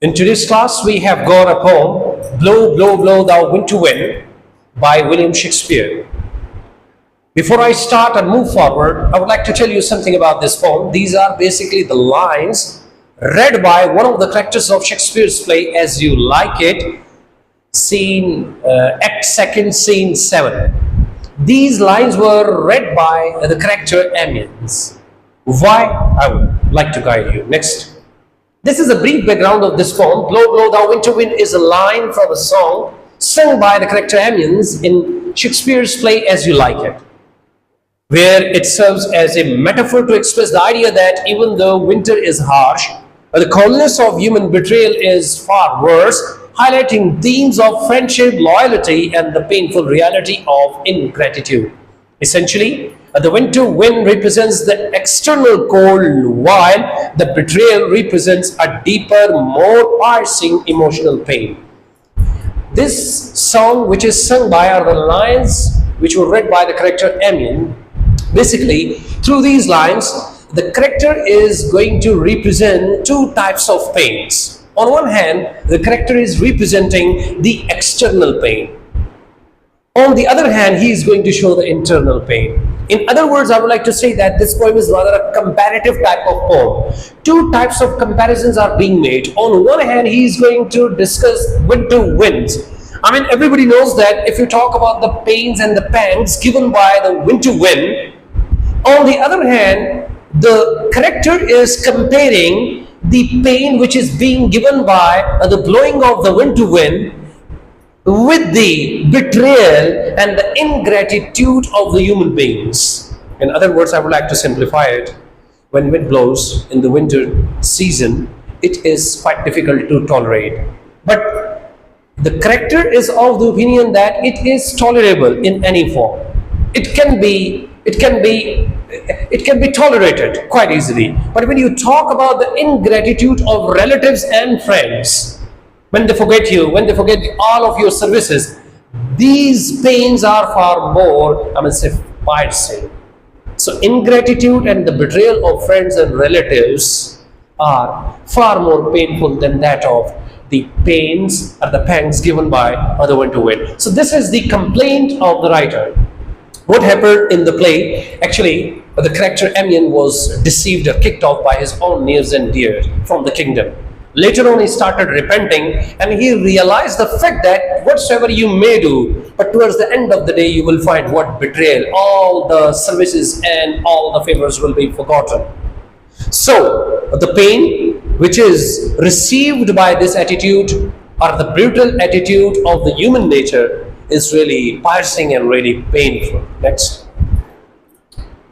In today's class, we have got a poem, Blow, Blow, Blow Thou Winter Wind by William Shakespeare. Before I start and move forward, I would like to tell you something about this poem. These are basically the lines read by one of the characters of Shakespeare's play, As You Like It, Act 2nd, Scene 7. These lines were read by the character Amiens. Why? I would like to guide you. Next. This is a brief background of this poem. Blow, Blow Thou Winter Wind is a line from a song sung by the character Amiens in Shakespeare's play As You Like It, where it serves as a metaphor to express the idea that even though winter is harsh, the coldness of human betrayal is far worse, highlighting themes of friendship, loyalty, and the painful reality of ingratitude. Essentially, the winter wind represents the external cold, while the betrayal represents a deeper, more piercing emotional pain. This song, which is sung by, are the lines which were read by the character Amiens. Basically, through these lines, the character is going to represent two types of pains. On one hand, the character is representing the external pain. On the other hand, he is going to show the internal pain. In other words, I would like to say that this poem is rather a comparative type of poem. Two types of comparisons are being made. On one hand, he is going to discuss winter winds. Everybody knows that if you talk about the pains and the pangs given by the winter wind, on the other hand, the character is comparing the pain which is being given by the blowing of the winter wind with the betrayal and the ingratitude of the human beings. In other words, I would like to simplify it. When wind blows in the winter season, it is quite difficult to tolerate. But the character is of the opinion that it is tolerable in any form. It can be tolerated quite easily. But when you talk about the ingratitude of relatives and friends, when they forget you, when they forget all of your services, these pains are far more, piercing. So ingratitude and the betrayal of friends and relatives are far more painful than that of the pains or the pangs given by the winter wind. So this is the complaint of the writer. What happened in the play? Actually, the character Amiens was deceived or kicked off by his own nears and dear from the kingdom. Later on, he started repenting and he realized the fact that whatsoever you may do, but towards the end of the day, you will find what betrayal, all the services and all the favors will be forgotten. So, the pain which is received by this attitude or the brutal attitude of the human nature is really piercing and really painful. Next.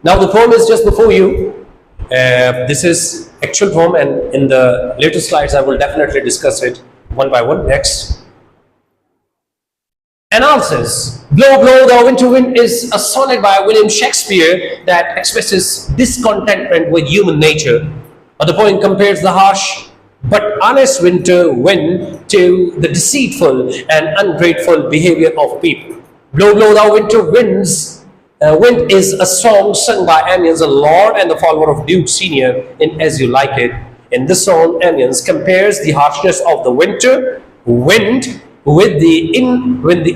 Now the poem is just before you. This is actual poem, and in the later slides I will definitely discuss it one by one. Next. Analysis. Blow, Blow Thou Winter Wind is a sonnet by William Shakespeare that expresses discontentment with human nature. The poem compares the harsh but honest winter wind to the deceitful and ungrateful behavior of people. Blow, Blow Thou Winter Winds. Wind is a song sung by Amiens, a lord and the follower of Duke Senior in As You Like It. In this song, Amiens compares the harshness of the winter wind with the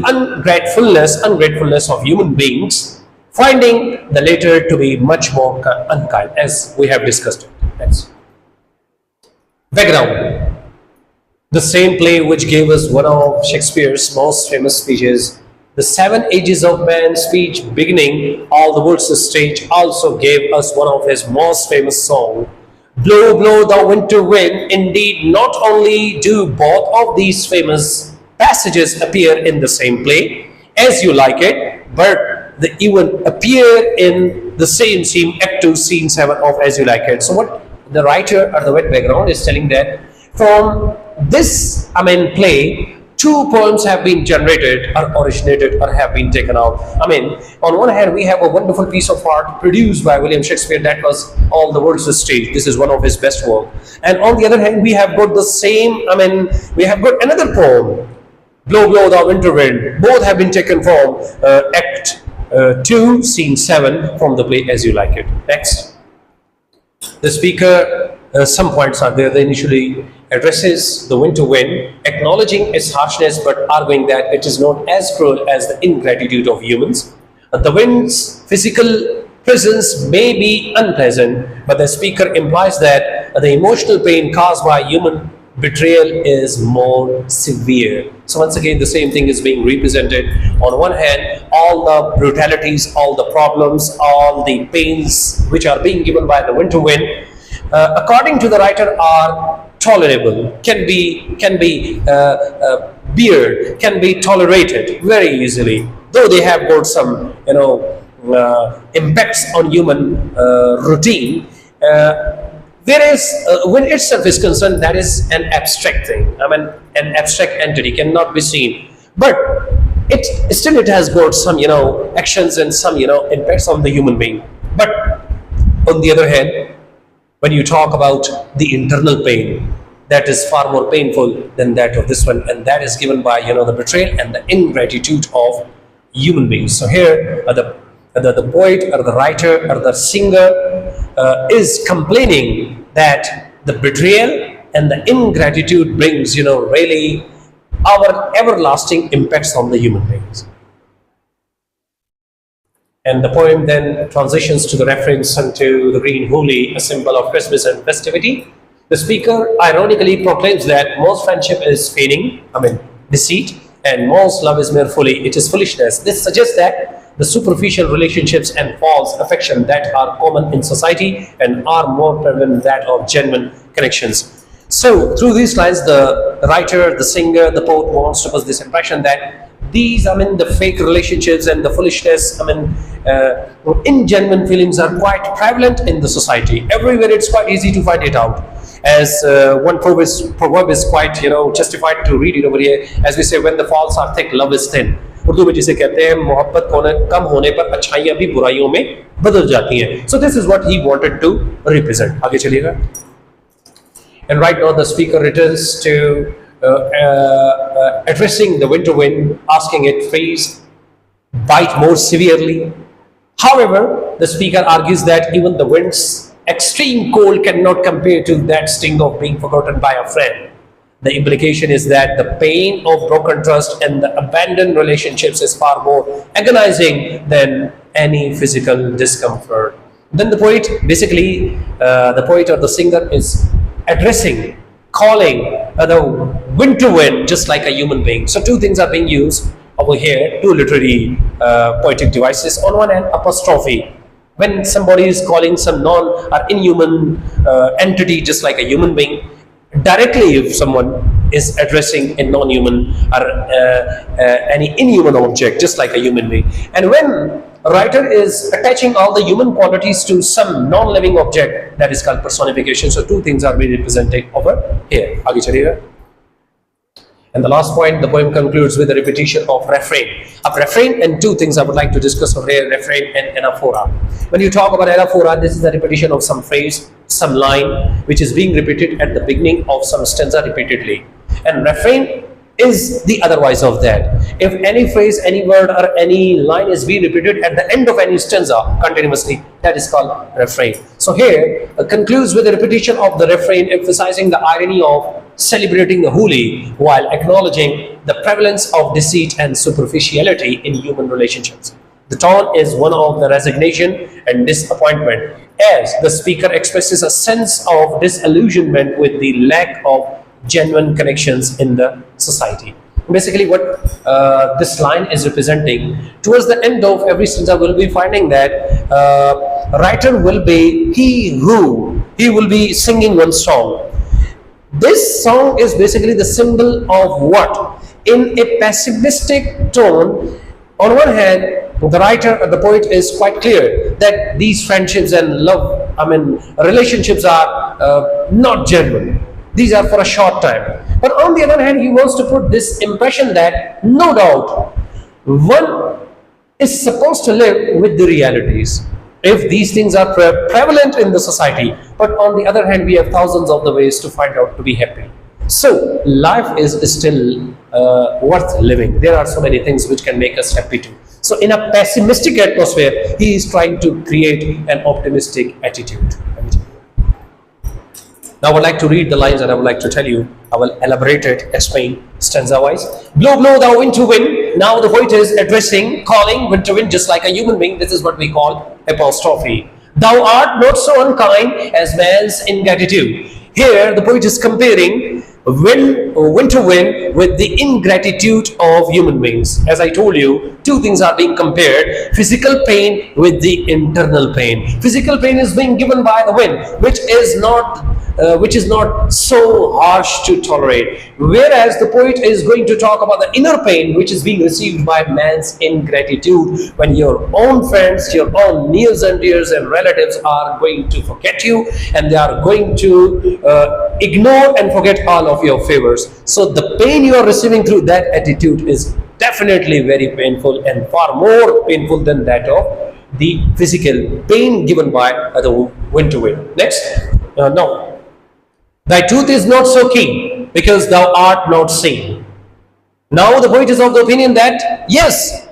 ungratefulness of human beings, finding the latter to be much more unkind, as we have discussed. Next. Background. The same play which gave us one of Shakespeare's most famous speeches, the 7 Ages of Man speech beginning All the World's a Stage, also gave us one of his most famous songs, Blow, Blow Thou Winter Wind. Indeed, not only do both of these famous passages appear in the same play, As You Like It, but they even appear in the same scene, Act 2, Scene 7 of As You Like It. So what the writer or the wet background is telling that from this play, two poems have been generated or originated or have been taken out. On one hand, we have a wonderful piece of art produced by William Shakespeare, that was All the World's a Stage. This is one of his best work. And on the other hand, we have got the same, we have got another poem, Blow, Blow Thou Winter Wind. Both have been taken from Act 2, Scene 7 from the play As You Like It. Next. The speaker, some points are there. They initially addresses the winter wind, acknowledging its harshness but arguing that it is not as cruel as the ingratitude of humans. The wind's physical presence may be unpleasant, but the speaker implies that the emotional pain caused by human betrayal is more severe. So once again, the same thing is being represented. On one hand, all the brutalities, all the problems, all the pains which are being given by the winter wind, according to the writer, are tolerable, can be beared, can be tolerated very easily, though they have got some impacts on human routine. Whereas when itself is concerned, that is an abstract thing. I mean, an abstract entity cannot be seen, but it has got some actions and some impacts on the human being. But on the other hand, when you talk about the internal pain, that is far more painful than that of this one, and that is given by the betrayal and the ingratitude of human beings. So here the poet or the writer or the singer is complaining that the betrayal and the ingratitude brings really our everlasting impacts on the human beings. And the poem then transitions to the reference unto the green hooli, a symbol of Christmas and festivity. The speaker ironically proclaims that most friendship is feigning, deceit, and most love is mere folly, it is foolishness. This suggests that the superficial relationships and false affection that are common in society and are more prevalent than that of genuine connections. So through these lines, the writer, the singer, the poet wants to put this impression that these, the fake relationships and the foolishness, ingenuine feelings are quite prevalent in the society. Everywhere it's quite easy to find it out. As one proverb is quite justified to read it over here, as we say, when the falls are thick, love is thin. Urdu में जिसे कहते हैं मोहब्बत कम होने पर अच्छाइयाँ भी बुराइयों में बदल जाती हैं. So this is what he wanted to represent. आगे चलिएगा. And right now the speaker returns to addressing the winter wind, asking it, please bite more severely. However, the speaker argues that even the wind's extreme cold cannot compare to that sting of being forgotten by a friend. The implication is that the pain of broken trust and the abandoned relationships is far more agonizing than any physical discomfort. Then the poet, basically, the poet or the singer is addressing, calling the winter wind just like a human being. So two things are being used over here, two literary poetic devices. On one hand, apostrophe. When somebody is calling some non or inhuman entity just like a human being, directly if someone is addressing a non-human or any inhuman object just like a human being. And when a writer is attaching all the human qualities to some non-living object, that is called personification. So two things are being represented over here. आगे चलिएगा. And the last point, the poem concludes with a repetition of refrain. A refrain and two things I would like to discuss over here, refrain and anaphora. When you talk about anaphora, this is a repetition of some phrase, some line, which is being repeated at the beginning of some stanza repeatedly. And refrain is the otherwise of that. If any phrase, any word or any line is being repeated at the end of any stanza continuously, that is called refrain. So here concludes with a repetition of the refrain, emphasizing the irony of celebrating the hooli while acknowledging the prevalence of deceit and superficiality in human relationships. The tone is one of the resignation and disappointment, as the speaker expresses a sense of disillusionment with the lack of genuine connections in the society. Basically what this line is representing, towards the end of every stanza we'll be finding that writer will be he will be singing one song. This song is basically the symbol of what? In a pessimistic tone, on one hand, the writer or the poet is quite clear that these friendships and love, relationships are not genuine. These are for a short time. But on the other hand, he wants to put this impression that no doubt one is supposed to live with the realities if these things are prevalent in the society. But on the other hand, we have thousands of the ways to find out to be happy. So life is still worth living. There are so many things which can make us happy too. So in a pessimistic atmosphere, he is trying to create an optimistic attitude. Now I would like to read the lines and I would like to tell you, I will elaborate it, explain stanza wise. Blow, blow, thou wind to wind. Now the poet is addressing, calling wind to wind just like a human being. This is what we call apostrophe. Thou art not so unkind as man's ingratitude. Here the poet is comparing wind to wind with the ingratitude of human beings. As I told you, two things are being compared: physical pain with the internal pain. Physical pain is being given by the wind, which is not so harsh to tolerate, whereas the poet is going to talk about the inner pain which is being received by man's ingratitude, when your own friends, your own nears and dears and relatives are going to forget you, and they are going to ignore and forget all of your favors. So the pain you are receiving through that attitude is definitely very painful, and far more painful than that of the physical pain given by the wind to wind. Next, now, thy tooth is not so keen because thou art not seen. Now the poet is of the opinion that yes,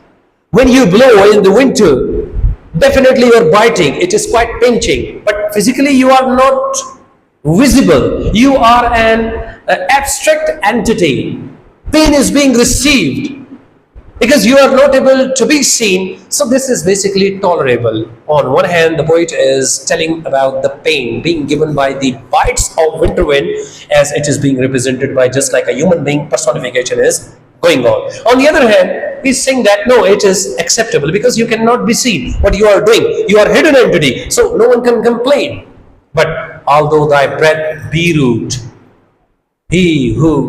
when you blow in the winter, definitely you are biting, it is quite pinching, but physically you are not visible, you are an abstract entity. Pain is being received because you are not able to be seen, so this is basically tolerable. On one hand, the poet is telling about the pain being given by the bites of winter wind, as it is being represented by just like a human being, personification is going on. On the other hand, he's saying that no, it is acceptable because you cannot be seen what you are doing, you are hidden entity, so no one can complain. But although thy breath be rude, he who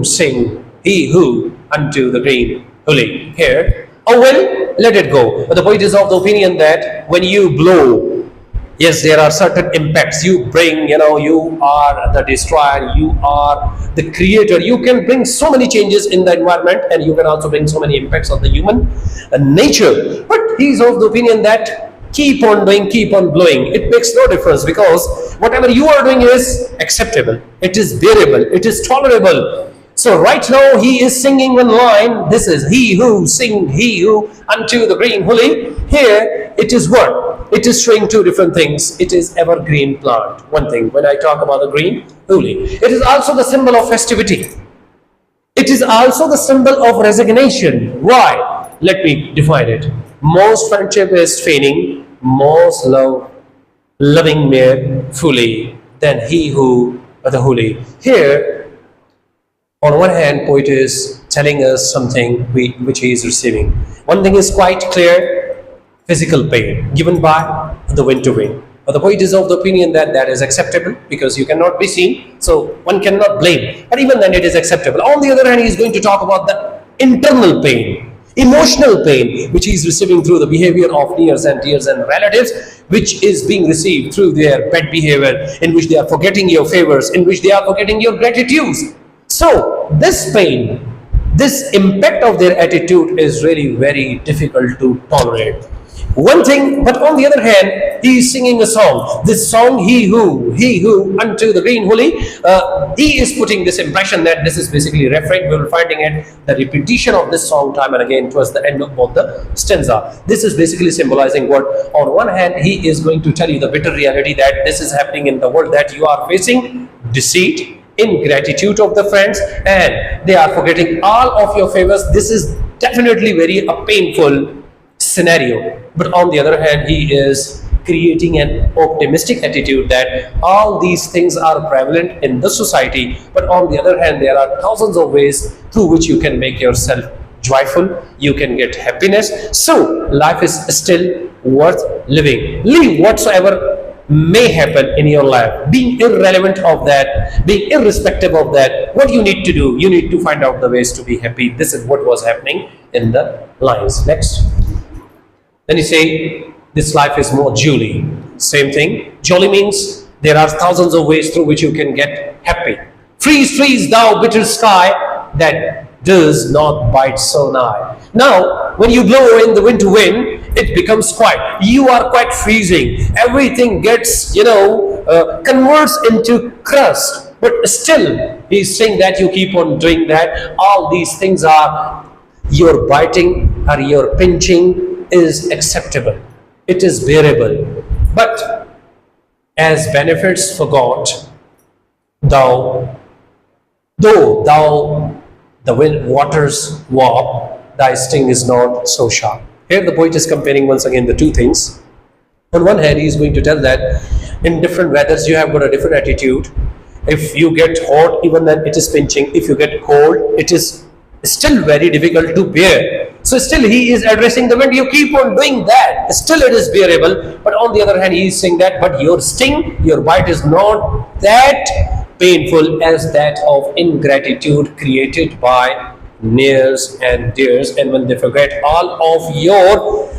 unto the green Huli. Here, oh well, let it go. But the poet is of the opinion that when you blow, yes, there are certain impacts you bring. You are the destroyer, you are the creator. You can bring so many changes in the environment, and you can also bring so many impacts on the human nature. But he is of the opinion that keep on doing, keep on blowing. It makes no difference, because whatever you are doing is acceptable, it is bearable, it is tolerable. So right now he is singing one line. This is he who unto the green Huli. Here it is what? It is showing two different things. It is evergreen plant. One thing, when I talk about the green Huli, it is also the symbol of festivity. It is also the symbol of resignation. Why? Let me define it. Most friendship is feigning, most loving mere fully than he who the Huli. Here, on one hand, poet is telling us something which he is receiving. One thing is quite clear: physical pain given by the wind to wind. But the poet is of the opinion that that is acceptable because you cannot be seen, so one cannot blame. But even then, it is acceptable. On the other hand, he is going to talk about the internal pain, emotional pain, which he is receiving through the behavior of nears and dears and relatives, which is being received through their bad behavior, in which they are forgetting your favors, in which they are forgetting your gratitudes. So this pain, this impact of their attitude is really very difficult to tolerate. One thing, but on the other hand, he is singing a song. This song, he who unto the green Huli, he is putting this impression that this is basically referring. We will finding it the repetition of this song time and again towards the end of both the stanza. This is basically symbolizing what? On one hand, he is going to tell you the bitter reality that this is happening in the world, that you are facing deceit, ingratitude of the friends, and they are forgetting all of your favors. This is definitely very a painful scenario. But on the other hand, he is creating an optimistic attitude that all these things are prevalent in the society, but on the other hand, there are thousands of ways through which you can make yourself joyful, you can get happiness. So life is still worth living. Live whatsoever may happen in your life, being irrelevant of that, being irrespective of that. What you need to do, you need to find out the ways to be happy. This is what was happening in the lines. Next, then you say this life is more jolly. Same thing, jolly means there are thousands of ways through which you can get happy. Freeze, freeze, thou bitter sky, that does not bite so nigh. Now when you blow in the wind to wind, it becomes quiet. You are quite freezing. Everything gets, converts into crust. But still, he's saying that you keep on doing that. All these things are, your biting or your pinching is acceptable. It is bearable. But as benefits forgot, Thou, though thou the wind waters warp, thy sting is not so sharp. Here the poet is comparing once again the two things. On one hand, he is going to tell that in different weathers you have got a different attitude. If you get hot, even then it is pinching. If you get cold, it is still very difficult to bear. So still he is addressing the wind. You keep on doing that, still it is bearable. But on the other hand, he is saying that, but your sting, your bite is not that painful as that of ingratitude created by nears and dears. And when they forget all of your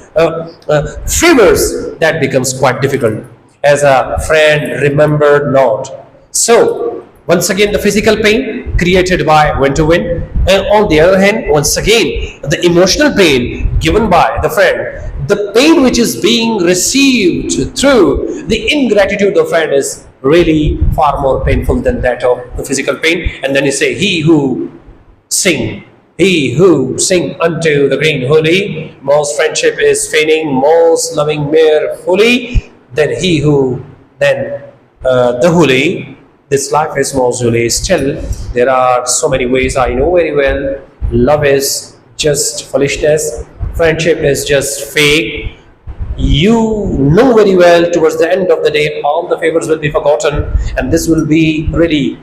favors, that becomes quite difficult. As a friend remembered not. So, once again, the physical pain created by wind to wind, and on the other hand, once again, the emotional pain given by the friend, the pain which is being received through the ingratitude of the friend is really far more painful than that of the physical pain. And then he say, he who sing unto the green holy, most friendship is feigning, most loving mere fully, then he who, then the holy, this life is most holy. Still, there are so many ways I know very well. Love is just foolishness, friendship is just fake. You know very well towards the end of the day all the favors will be forgotten, and this will be really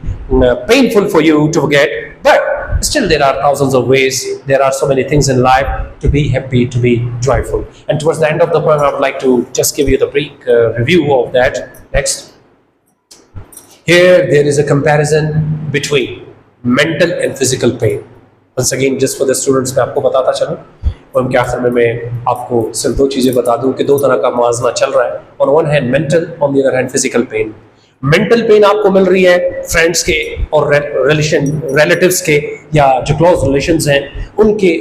painful for you to forget. But still there are thousands of ways, there are so many things in life to be happy, to be joyful. And towards the end of the poem I would like to just give you the brief review of that. Next. Here there is a comparison between mental and physical pain. Once again, just for the students, मैं आपको बताता चलूँ, poem के आखिर में मैं आपको सिर्फ दो चीज़ें बता दूँ कि दो तरह का मुआवजा चल रहा है. On one hand mental, on the other hand physical pain. Mental pen आपको मिल रही है फ्रेंड्स के और रिलेटिव्स के या जो क्लोज रिलेशंस हैं उनके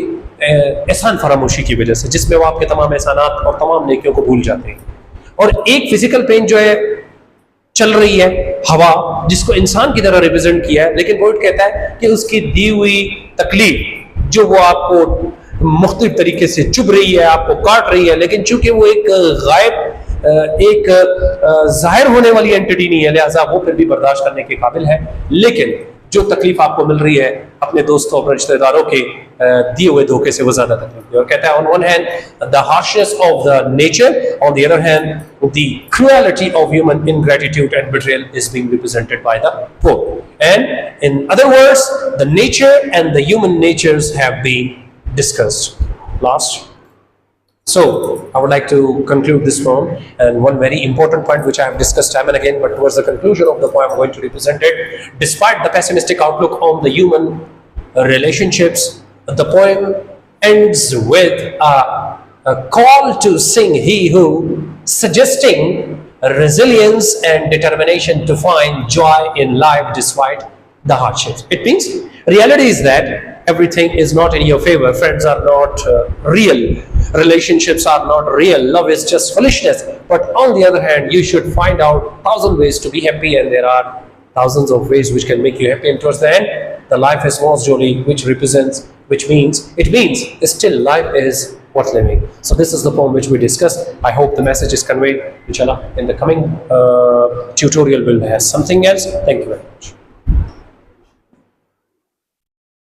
एहसान फरामोशी की वजह से, जिसमें वो आपके तमाम एहसानात और तमाम नेकियों को भूल जाते हैं. और एक फिजिकल पेन जो है चल रही है हवा, जिसको इंसान की तरह रिप्रेजेंट किया है, लेकिन पोएट कहता है कि उसकी दी हुई तकलीफ जो वो आपको मुख्तलिफ तरीके से चुभ रही है, आपको काट रही है, लेकिन चूंकि वो एक गायब एक जाहिर होने वाली एंटिटी नहीं है, लिहाजा वो फिर भी बर्दाश्त करने के काबिल है. लेकिन जो तकलीफ आपको मिल रही है अपने दोस्तों और रिश्तेदारों के दिए हुए धोखे से, वो ज्यादा तकलीफ है. और कहता है on one hand the harshness of the nature, on the other hand the cruelty of human ingratitude and betrayal is being represented by the poet. And in other words the nature and the human natures have been discussed. Last. So, I would like to conclude this poem, and one very important point which I have discussed time and again, but towards the conclusion of the poem I am going to represent it. Despite the pessimistic outlook on the human relationships, the poem ends with a call to sing he who, suggesting resilience and determination to find joy in life despite the hardships. It means reality is that everything is not in your favor. Friends are not real. Relationships are not real. Love is just foolishness. But on the other hand, you should find out 1,000 ways to be happy, and there are thousands of ways which can make you happy. And towards the end, the life is most jolly, which means still life is worth living. So this is the poem which we discussed. I hope the message is conveyed. Inshallah, in the coming tutorial we'll have something else. Thank you very much.